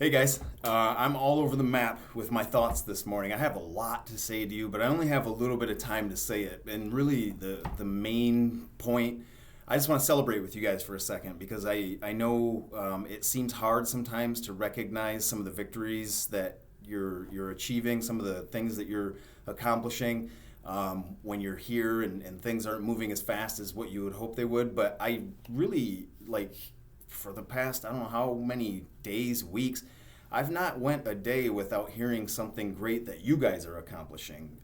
Hey guys, I'm all over the map with my thoughts this morning. I have a lot to say to you, but I only have a little bit of time to say it. And really, the main point, I just want to celebrate with you guys for a second because I know it seems hard sometimes to recognize some of the victories that you're achieving, some of the things that you're accomplishing when you're here and things aren't moving as fast as what you would hope they would. But I really for the past, I don't know how many days, weeks, I've not went a day without hearing something great that you guys are accomplishing,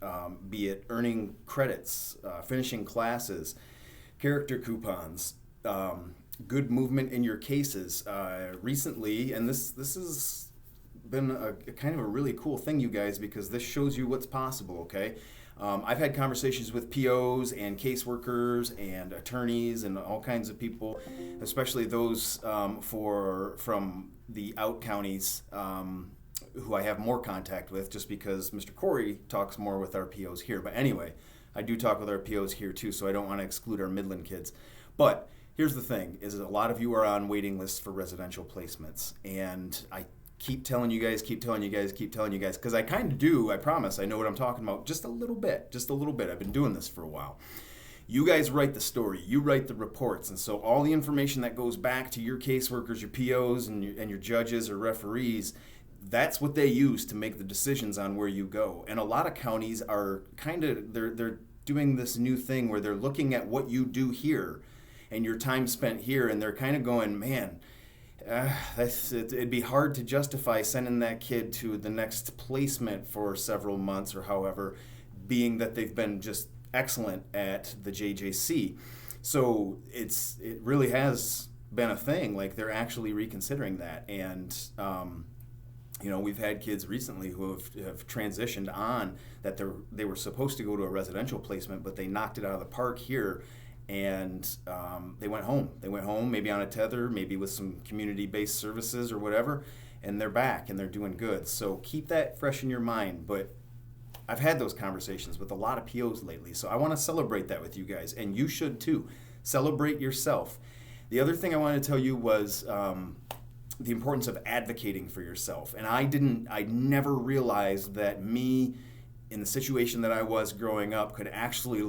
be it earning credits, finishing classes, character coupons, good movement in your cases. Recently, and this has been a kind of a really cool thing, you guys, because this shows you what's possible, okay? I've had conversations with POs and caseworkers and attorneys and all kinds of people, especially those from the out counties who I have more contact with just because Mr. Corey talks more with our POs here. But anyway, I do talk with our POs here too, so I don't want to exclude our Midland kids. But here's the thing, is a lot of you are on waiting lists for residential placements. And I keep telling you guys, because I kind of do, I promise, I know what I'm talking about just a little bit. I've been doing this for a while. You guys write the story, you write the reports, and so all the information that goes back to your caseworkers, your POs, and your judges or referees, that's what they use to make the decisions on where you go. And a lot of counties are they're doing this new thing where they're looking at what you do here and your time spent here, and they're kind of going, man, it'd be hard to justify sending that kid to the next placement for several months or however, being that they've been just excellent at the JJC. So it really has been a thing. Like, they're actually reconsidering that. And we've had kids recently who have transitioned on that they were supposed to go to a residential placement, but they knocked it out of the park here. And they went home. Maybe on a tether, maybe with some community-based services or whatever, and they're back and they're doing good. So keep that fresh in your mind. But I've had those conversations with a lot of POs lately, so I want to celebrate that with you guys, and you should too. Celebrate yourself. The other thing I wanted to tell you was the importance of advocating for yourself. And I never realized that me, in the situation that I was growing up, could actually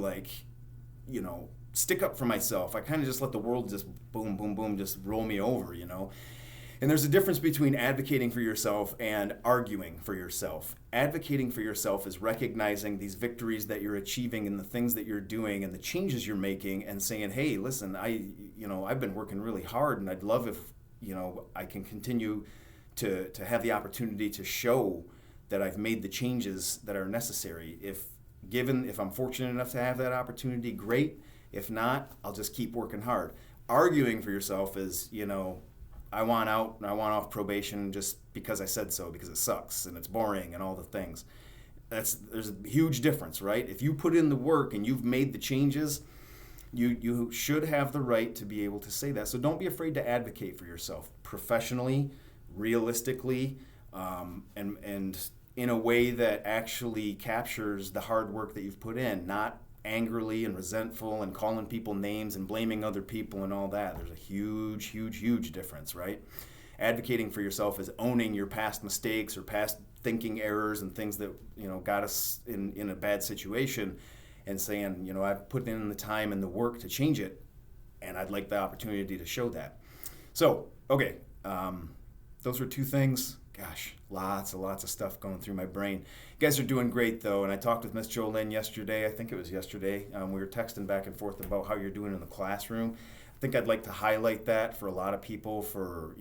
stick up for myself. I kind of just let the world just boom, boom, boom, just roll me over, And there's a difference between advocating for yourself and arguing for yourself. Advocating for yourself is recognizing these victories that you're achieving and the things that you're doing and the changes you're making and saying, hey, listen, I've been working really hard and I'd love if, I can continue to have the opportunity to show that I've made the changes that are necessary. If I'm fortunate enough to have that opportunity, great. If not, I'll just keep working hard. Arguing for yourself is, I want out and I want off probation just because I said so, because it sucks and it's boring and all the things. There's a huge difference, right? If you put in the work and you've made the changes, you should have the right to be able to say that. So don't be afraid to advocate for yourself professionally, realistically, and in a way that actually captures the hard work that you've put in, not angrily and resentful and calling people names and blaming other people and all that. There's a huge, huge, huge difference, right? Advocating for yourself is owning your past mistakes or past thinking errors and things that, got us in a bad situation and saying, I've put in the time and the work to change it, and I'd like the opportunity to show that. So, okay, those were two things. Gosh, lots of stuff going through my brain. You guys are doing great, though, and I talked with Miss Jolene yesterday. I think it was yesterday. We were texting back and forth about how you're doing in the classroom. I think I'd like to highlight that for a lot of people, for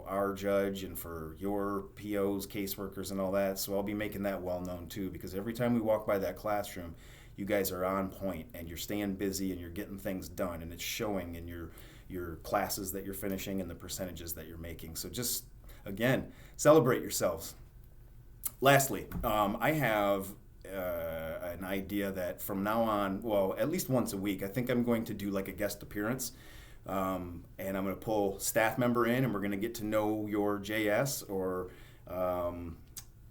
our judge and for your POs, caseworkers, and all that. So I'll be making that well known too, because every time we walk by that classroom, you guys are on point and you're staying busy and you're getting things done, and it's showing in your classes that you're finishing and the percentages that you're making. So just, again, celebrate yourselves. Lastly, I have an idea that from now on, well, at least once a week, I think I'm going to do like a guest appearance. And I'm going to pull staff member in, and we're going to get to know your JS or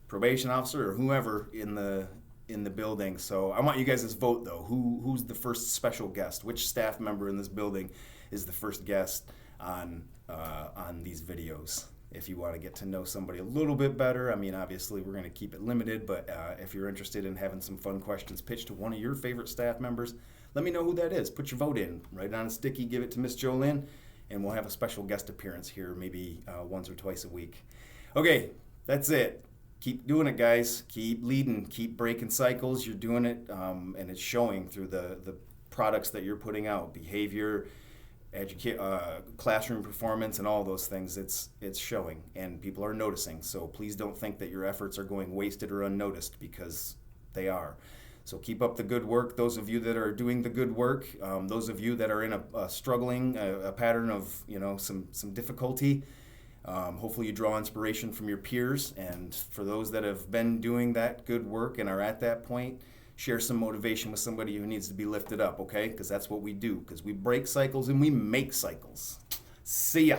probation officer or whoever in the building. So I want you guys to vote, though. Who's the first special guest? Which staff member in this building is the first guest on these videos? If you want to get to know somebody a little bit better, I mean, obviously we're going to keep it limited, but if you're interested in having some fun questions pitched to one of your favorite staff members, let me know who that is. Put your vote in, write it on a sticky, give it to Miss Jolynn, and we'll have a special guest appearance here maybe once or twice a week. Okay, that's it. Keep doing it, guys. Keep leading. Keep breaking cycles. You're doing it, and it's showing through the products that you're putting out. Behavior, classroom performance, and all those things. It's showing, and people are noticing. So please don't think that your efforts are going wasted or unnoticed, because they are. So keep up the good work. Those of you that are doing the good work, those of you that are in a struggling, a pattern of some difficulty. Hopefully you draw inspiration from your peers, and for those that have been doing that good work and are at that point, share some motivation with somebody who needs to be lifted up, okay? Because that's what we do, because we break cycles and we make cycles. See ya.